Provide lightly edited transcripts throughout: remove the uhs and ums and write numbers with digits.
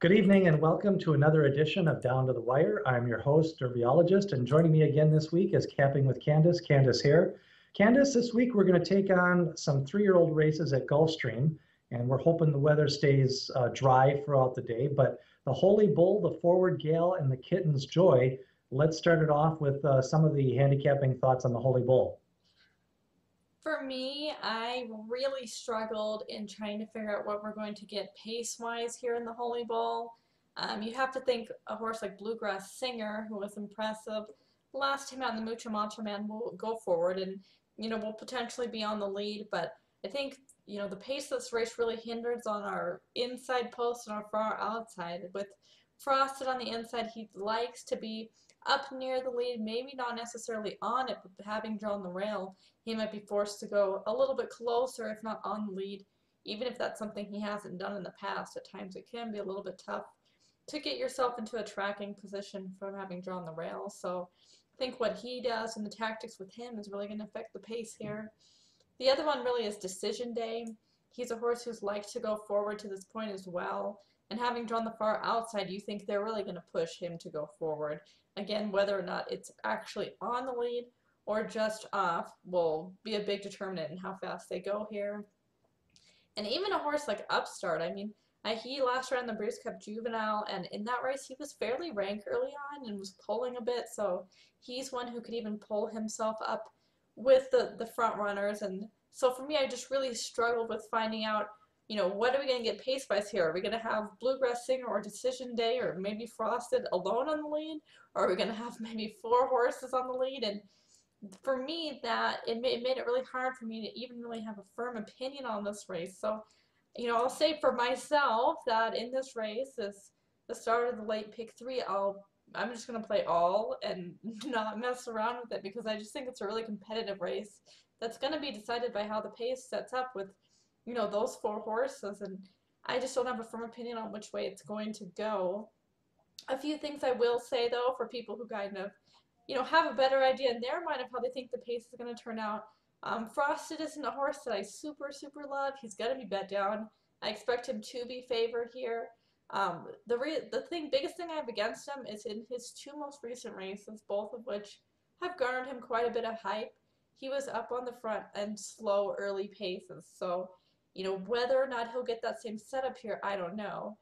Good evening and welcome to another edition of Down to the Wire. I'm your host, dermatologist, and joining me again this week is Capping with Candace, Candace here. Candace, this week we're going to take on some 3-year-old races at Gulfstream, and we're hoping the weather stays dry throughout the day. But the Holy Bull, the Forward Gal, and the Kitten's Joy. Let's start it off with some of the handicapping thoughts on the Holy Bull. For me, I really struggled in trying to figure out what we're going to get pace-wise here in the Holy Bull. You have to think a horse like Bluegrass Singer, who was impressive last time out in the Mucho Macho Man, will go forward and, will potentially be on the lead. But I think, the pace of this race really hinders on our inside post and our far outside. With Frosted on the inside, he likes to be up near the lead, maybe not necessarily on it, but having drawn the rail, he might be forced to go a little bit closer, if not on the lead, even if that's something he hasn't done in the past. At times it can be a little bit tough to get yourself into a tracking position from having drawn the rail. So I think what he does and the tactics with him is really going to affect the pace here. The other one really is Decision Day. He's a horse who's liked to go forward to this point as well. And having drawn the far outside, you think they're really going to push him to go forward. Again, whether or not it's actually on the lead or just off will be a big determinant in how fast they go here. And even a horse like Upstart, he last ran the Breeze Cup Juvenile, and in that race he was fairly rank early on and was pulling a bit, so he's one who could even pull himself up with the front runners. And so for me, I just really struggled with finding out, what are we going to get pace-wise here? Are we going to have Bluegrass Singer or Decision Day or maybe Frosted alone on the lead? Or are we going to have maybe 4 horses on the lead? And for me, it made it really hard for me to even really have a firm opinion on this race. So, I'll say for myself that in this race, the start of the late pick 3, I'm just going to play all and not mess around with it, because I just think it's a really competitive race that's going to be decided by how the pace sets up with those 4 horses, and I just don't have a firm opinion on which way it's going to go. A few things I will say, though, for people who kind of, have a better idea in their mind of how they think the pace is going to turn out. Frosted isn't a horse that I super love. He's going to be bet down. I expect him to be favored here. Biggest thing I have against him is in his 2 most recent races, both of which have garnered him quite a bit of hype. He was up on the front and slow early paces, so whether or not he'll get that same setup here, I don't know.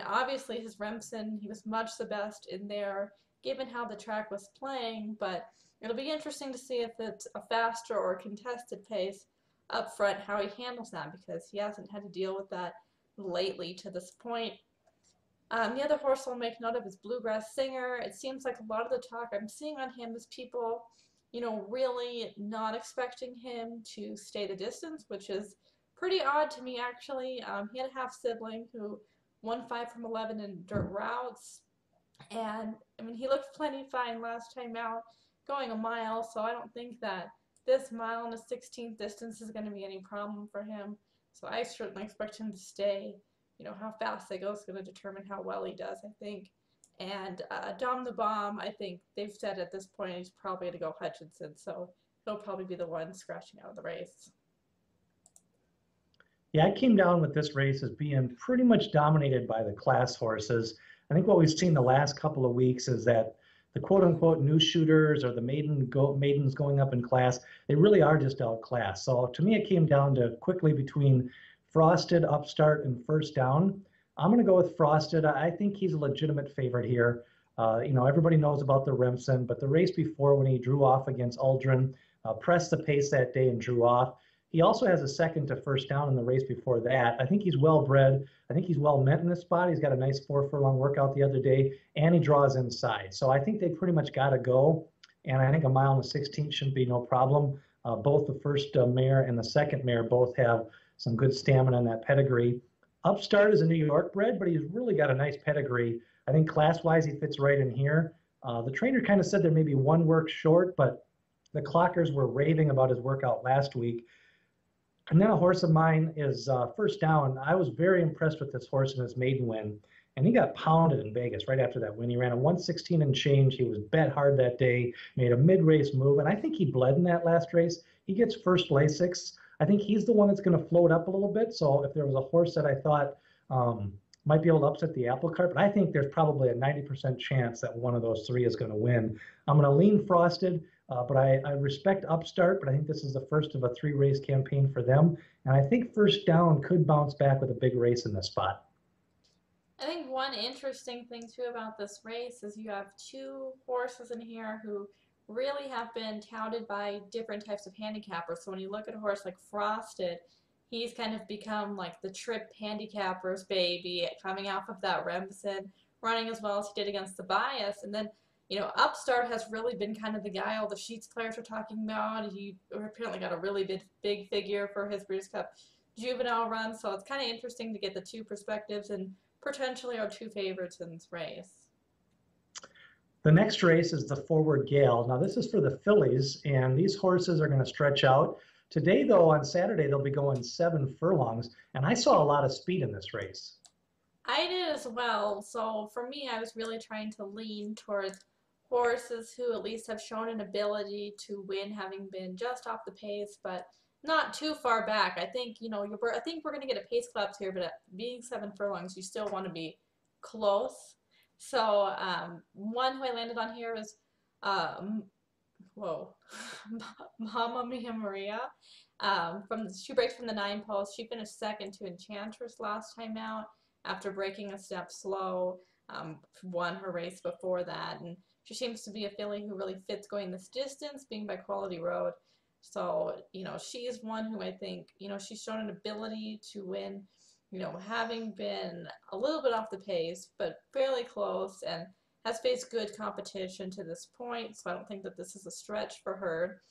Obviously his Remsen, he was much the best in there, given how the track was playing, but it'll be interesting to see if it's a faster or contested pace up front, how he handles that, because he hasn't had to deal with that lately to this point. The other horse I'll make note of is Bluegrass Singer. It seems like a lot of the talk I'm seeing on him is people, really not expecting him to stay the distance, which is pretty odd to me, actually. He had a half-sibling who won 5 from 11 in dirt routes, and he looked plenty fine last time out going a mile, so I don't think that this mile and a 16th distance is going to be any problem for him. So I certainly expect him to stay. How fast they go is going to determine how well he does, I think. And Dom the Bomb, I think they've said at this point he's probably going to go Hutchinson, so he'll probably be the one scratching out of the race. Yeah, I came down with this race as being pretty much dominated by the class horses. I think what we've seen the last couple of weeks is that the quote-unquote new shooters or the maidens going up in class, they really are just outclassed. So to me, it came down to quickly between Frosted, Upstart, and First Down. I'm going to go with Frosted. I think he's a legitimate favorite here. Everybody knows about the Remsen, but the race before when he drew off against Aldrin, pressed the pace that day and drew off. He also has a second to First Down in the race before that. I think he's well bred. I think he's well met in this spot. He's got a nice 4 furlong workout the other day, and he draws inside. So I think they pretty much got to go, and I think a mile and a 16 shouldn't be no problem. Both the first mare and the second mare both have some good stamina in that pedigree. Upstart is a New York bred, but he's really got a nice pedigree. I think class-wise he fits right in here. The trainer kind of said there may be 1 work short, but the clockers were raving about his workout last week. And then a horse of mine is First Down. I was very impressed with this horse in his maiden win, and he got pounded in Vegas right after that win. He ran a 116 and change. He was bet hard that day, made a mid-race move, and I think he bled in that last race. He gets first Lasix. I think he's the one that's going to float up a little bit. So if there was a horse that I thought might be able to upset the apple cart, but I think there's probably a 90% chance that one of those three is going to win. I'm going to lean Frosted, but I respect Upstart, but I think this is the first of a three-race campaign for them. And I think First Down could bounce back with a big race in this spot. I think one interesting thing too about this race is you have two horses in here who really have been touted by different types of handicappers. So when you look at a horse like Frosted, he's kind of become like the trip handicapper's baby, coming off of that Remsen, running as well as he did against the bias. And then, Upstart has really been kind of the guy all the Sheets players are talking about. He apparently got a really big figure for his Breeders' Cup juvenile run. So it's kind of interesting to get the two perspectives and potentially our two favorites in this race. The next race is the Forward Gale. Now, this is for the fillies, and these horses are going to stretch out. Today, though, on Saturday, they'll be going 7 furlongs, and I saw a lot of speed in this race. I did as well. So for me, I was really trying to lean towards horses who at least have shown an ability to win, having been just off the pace, but not too far back. I think, I think we're going to get a pace collapse here, but at being 7 furlongs, you still want to be close. So one who I landed on here was, whoa, Mama Mia Maria. She breaks from the 9 post. She finished second to Enchantress last time out after breaking a step slow. Won her race before that, and she seems to be a filly who really fits going this distance, being by Quality Road. So, she is one who I think, she's shown an ability to win, having been a little bit off the pace, but fairly close, and has faced good competition to this point, so I don't think that this is a stretch for her.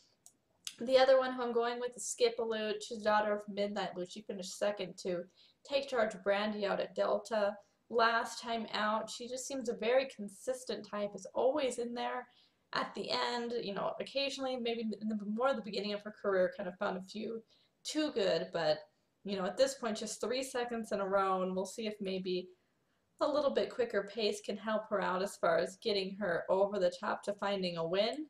The other one who I'm going with is Skip Alute. She's the daughter of Midnight Lute. She finished second to Take Charge Brandy out at Delta. Last time out, she just seems a very consistent type, is always in there at the end, occasionally maybe more the beginning of her career kind of found a few too good, but at this point just 3 seconds in a row, and we'll see if maybe a little bit quicker pace can help her out as far as getting her over the top to finding a win.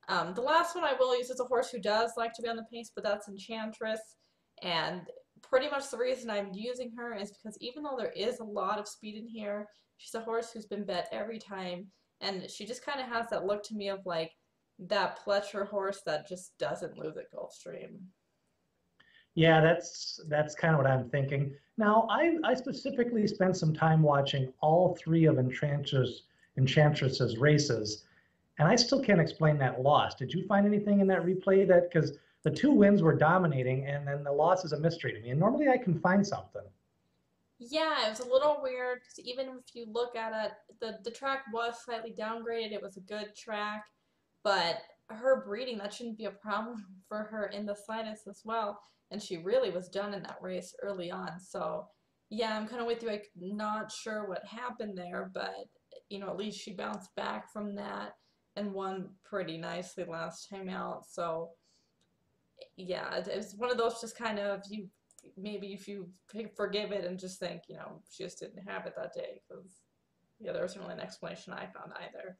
The last one I will use is a horse who does like to be on the pace, but that's Enchantress, and pretty much the reason I'm using her is because even though there is a lot of speed in here, she's a horse who's been bet every time. And she just kind of has that look to me of like that Pletcher horse that just doesn't lose at Gulfstream. Yeah, that's kind of what I'm thinking. Now, I specifically spent some time watching all three of Enchantress's races, and I still can't explain that loss. Did you find anything in that replay that, because the 2 wins were dominating, and then the loss is a mystery to me, and normally I can find something. Yeah, it was a little weird because even if you look at it, the track was slightly downgraded. It was a good track, but her breeding, that shouldn't be a problem for her in the slightest as well. And she really was done in that race early on. So, yeah, I'm kind of with you. I'm not sure what happened there, but, at least she bounced back from that and won pretty nicely last time out. So, yeah, it was one of those just kind of, maybe if you forgive it and just think, she just didn't have it that day, because, yeah, there wasn't really an explanation I found either.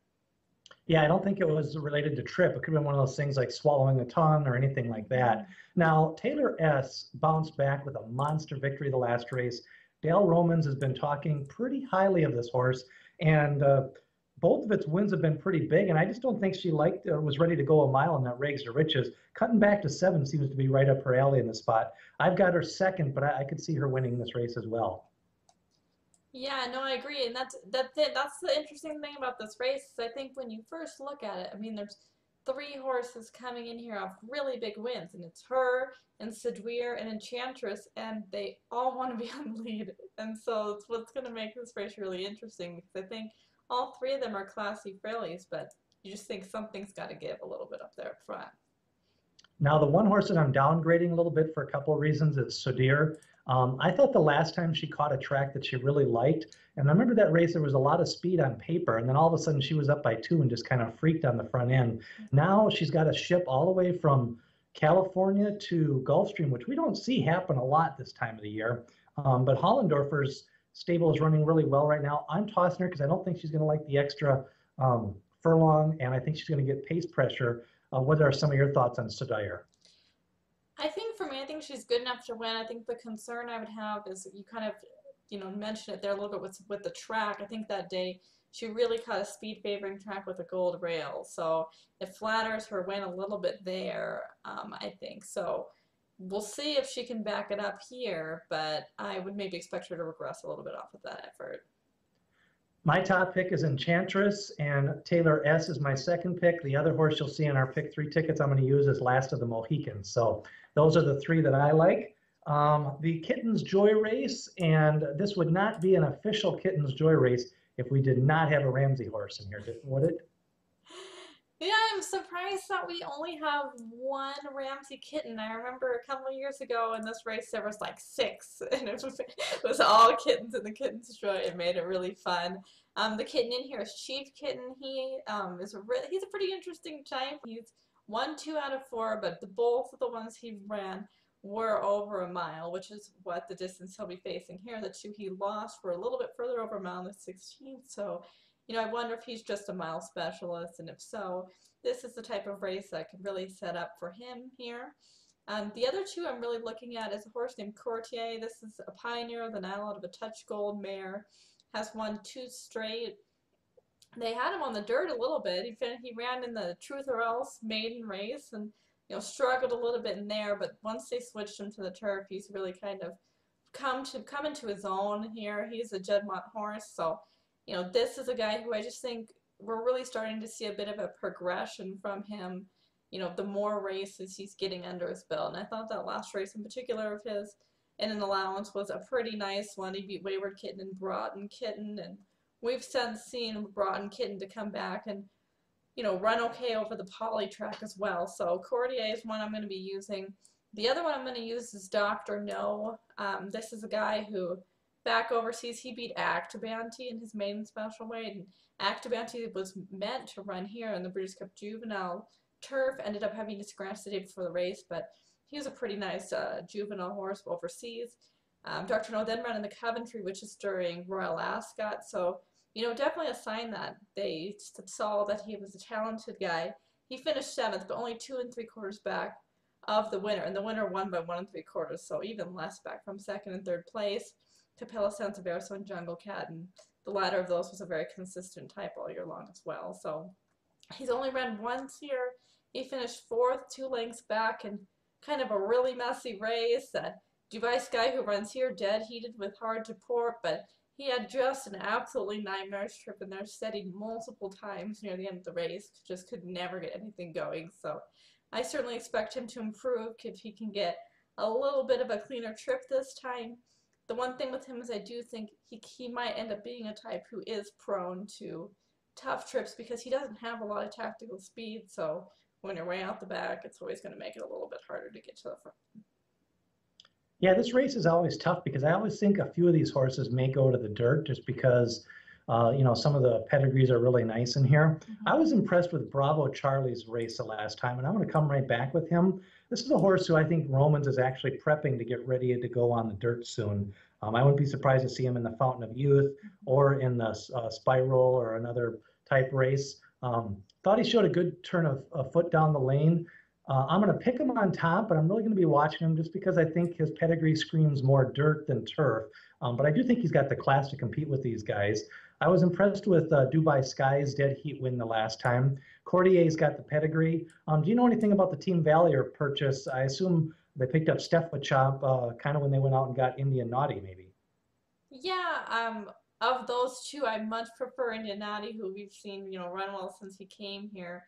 Yeah, I don't think it was related to trip. It could have been one of those things like swallowing a tongue or anything like that. Now, Taylor S. bounced back with a monster victory the last race. Dale Romans has been talking pretty highly of this horse, and both of its wins have been pretty big, and I just don't think she liked or was ready to go a mile in that Rags to Riches. Cutting back to 7 seems to be right up her alley in the spot. I've got her second, but I could see her winning this race as well. Yeah, no, I agree, and that's it. That's the interesting thing about this race. Is I think when you first look at it, I mean, there's 3 horses coming in here off really big wins, and it's her and Seduir and Enchantress, and they all want to be on the lead, and so it's what's going to make this race really interesting, because I think all 3 of them are classy fillies, but you just think something's got to give a little bit up there up front. Now, the one horse that I'm downgrading a little bit for a couple of reasons is Sudir. I thought the last time she caught a track that she really liked, and I remember that race, there was a lot of speed on paper, and then all of a sudden she was up by 2 and just kind of freaked on the front end. Now she's got a ship all the way from California to Gulfstream, which we don't see happen a lot this time of the year. But Hollendorfer's stable is running really well right now. I'm tossing her because I don't think she's going to like the extra furlong, and I think she's going to get pace pressure. What are some of your thoughts on Sudir? I think for me, I think she's good enough to win. I think the concern I would have is you kind of mention it there a little bit with the track. I think that day she really caught a speed favoring track with a gold rail. So it flatters her win a little bit there, I think. So we'll see if she can back it up here, but I would maybe expect her to regress a little bit off of that effort. My top pick is Enchantress, and Taylor S is my second pick. The other horse you'll see in our pick three tickets I'm going to use is Last of the Mohicans. So those are the three that I like. The Kitten's Joy Race, and this would not be an official Kitten's Joy Race if we did not have a Ramsey horse in here, would it? Yeah, I'm surprised that we only have one Ramsey kitten. I remember a couple of years ago in this race there was like six, and it was all kittens in the Kitten's Joy. It made it really fun. The kitten in here is Chief Kitten. He's a pretty interesting type. He's won 2 out of 4, but both of the ones he ran were over a mile, which is what the distance he'll be facing here. The two he lost were a little bit further over a mile, the 16th. So I wonder if he's just a mile specialist, and if so, this is the type of race that could really set up for him here. The other two I'm really looking at is a horse named Courtier. This is a pioneer of the Nile out of a Touch Gold mare, has won 2 straight. They had him on the dirt a little bit. He ran in the Truth or Else maiden race and struggled a little bit in there, but once they switched him to the turf, he's really kind of come into his own here. He's a Juddmonte horse, so this is a guy who I just think we're really starting to see a bit of a progression from him, the more races he's getting under his belt. And I thought that last race in particular of his in an allowance was a pretty nice one. He beat Wayward Kitten and Broughton Kitten, and we've since seen Broughton Kitten to come back and, run okay over the poly track as well. So Courtier is one I'm going to be using. The other one I'm going to use is Dr. No. This is a guy who back overseas, he beat Actabanti in his maiden special weight, and Actabanti was meant to run here in the Breeders' Cup Juvenile turf, ended up having to scratch the day before the race, but he was a pretty nice juvenile horse overseas. Dr. No then ran in the Coventry, which is during Royal Ascot, so definitely a sign that they saw that he was a talented guy. He finished 7th, but only 2 3/4 back of the winner, and the winner won by 1 3/4, so even less back from 2nd and 3rd place. Capella Santaverso and Jungle Cat, and the latter of those was a very consistent type all year long as well. So he's only run once here. He finished 4th, 2 lengths back, and kind of a really messy race. Dubai Sky, who runs here, dead heated with hard to port, but he had just an absolutely nightmarish trip in there, steadied multiple times near the end of the race, just could never get anything going. So I certainly expect him to improve if he can get a little bit of a cleaner trip this time. The one thing with him is I do think he might end up being a type who is prone to tough trips because he doesn't have a lot of tactical speed, so when you're way out the back, it's always going to make it a little bit harder to get to the front. Yeah, this race is always tough because I always think a few of these horses may go to the dirt just because, some of the pedigrees are really nice in here. Mm-hmm. I was impressed with Bravo Charlie's race the last time, and I'm going to come right back with him. This is a horse who I think Romans is actually prepping to get ready to go on the dirt soon. I wouldn't be surprised to see him in the Fountain of Youth or in the Spiral or another type race. Thought he showed a good turn of foot down the lane. I'm going to pick him on top, but I'm really going to be watching him just because I think his pedigree screams more dirt than turf. But I do think he's got the class to compete with these guys. I was impressed with Dubai Sky's dead heat win the last time. Courtier's got the pedigree. Do you know anything about the Team Valier purchase? I assume they picked up Stefachop kind of when they went out and got Indian Naughty, maybe. Yeah, of those two, I much prefer Indian Naughty, who we've seen, run well since he came here.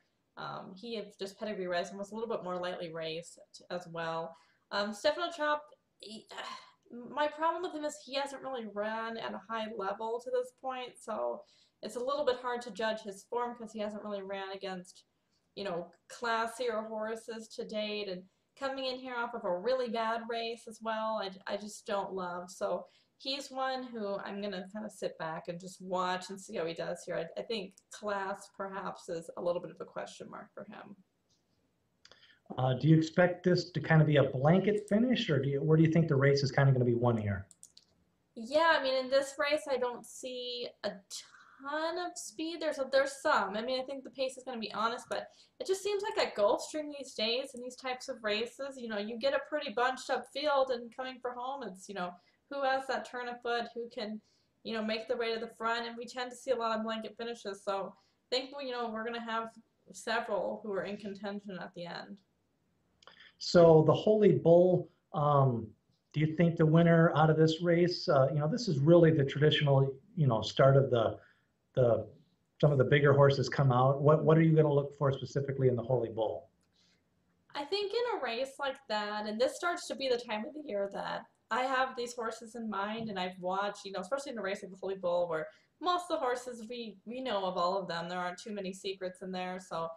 He had just pedigree race and was a little bit more lightly raced as well. Stefachop, my problem with him is he hasn't really run at a high level to this point, so it's a little bit hard to judge his form because he hasn't really ran against, classier horses to date, and coming in here off of a really bad race as well, I just don't love. So he's one who I'm going to kind of sit back and just watch and see how he does here. I think class perhaps is a little bit of a question mark for him. Do you expect this to kind of be a blanket finish, or where do you think the race is kind of going to be won here? Yeah, I mean, in this race, I don't see a ton of speed. There's some. I mean, I think the pace is going to be honest, but it just seems like at Gulfstream these days in these types of races, you get a pretty bunched up field, and coming for home, it's, who has that turn of foot, who can, make their way to the front, and we tend to see a lot of blanket finishes. So I think, we're going to have several who are in contention at the end. So the Holy Bull, do you think the winner out of this race, this is really the traditional, start of the some of the bigger horses come out. What are you going to look for specifically in the Holy Bull? I think in a race like that, and this starts to be the time of the year that I have these horses in mind, and I've watched, especially in a race like the Holy Bull, where most of the horses we know of all of them. There aren't too many secrets in there, so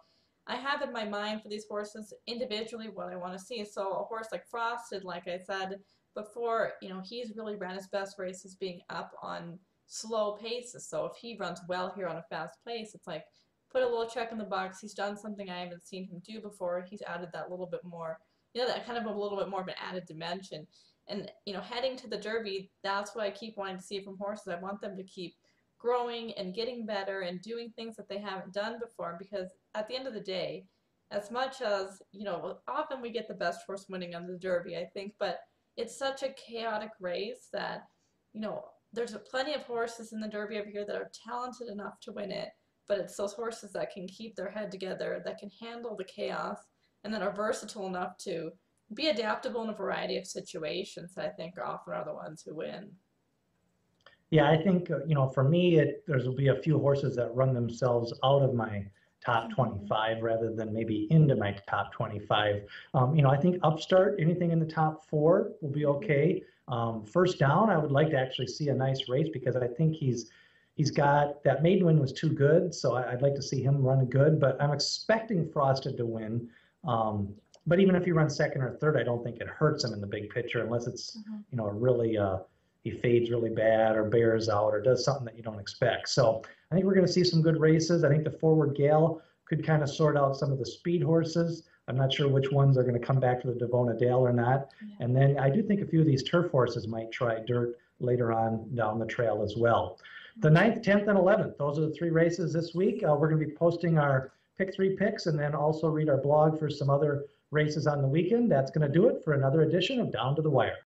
I have in my mind for these horses individually what I want to see. So a horse like Frosted, like I said before, he's really ran his best races being up on slow paces. So if he runs well here on a fast pace, it's like put a little check in the box. He's done something I haven't seen him do before. He's added that little bit more, that kind of a little bit more of an added dimension. And, heading to the Derby, that's what I keep wanting to see from horses. I want them to keep growing and getting better and doing things that they haven't done before, because at the end of the day, as much as, often we get the best horse winning on the Derby, I think, but it's such a chaotic race that, there's plenty of horses in the Derby over here that are talented enough to win it, but it's those horses that can keep their head together, that can handle the chaos, and that are versatile enough to be adaptable in a variety of situations that I think often are the ones who win. Yeah, I think, for me, there's will be a few horses that run themselves out of my top Mm-hmm. 25 rather than maybe into my top 25. I think Upstart, anything in the top four will be okay. First Down, I would like to actually see a nice race because I think he's got that maiden win was too good, so I'd like to see him run good. But I'm expecting Frosted to win. But even if he runs second or third, I don't think it hurts him in the big picture unless it's Mm-hmm. a really he fades really bad or bears out or does something that you don't expect. So I think we're going to see some good races. I think the Forward Gale could kind of sort out some of the speed horses. I'm not sure which ones are going to come back to the Devona Dale or not. Yeah. And then I do think a few of these turf horses might try dirt later on down the trail as well. The 9th, 10th, and 11th, those are the three races this week. We're going to be posting our pick three picks and then also read our blog for some other races on the weekend. That's going to do it for another edition of Down to the Wire.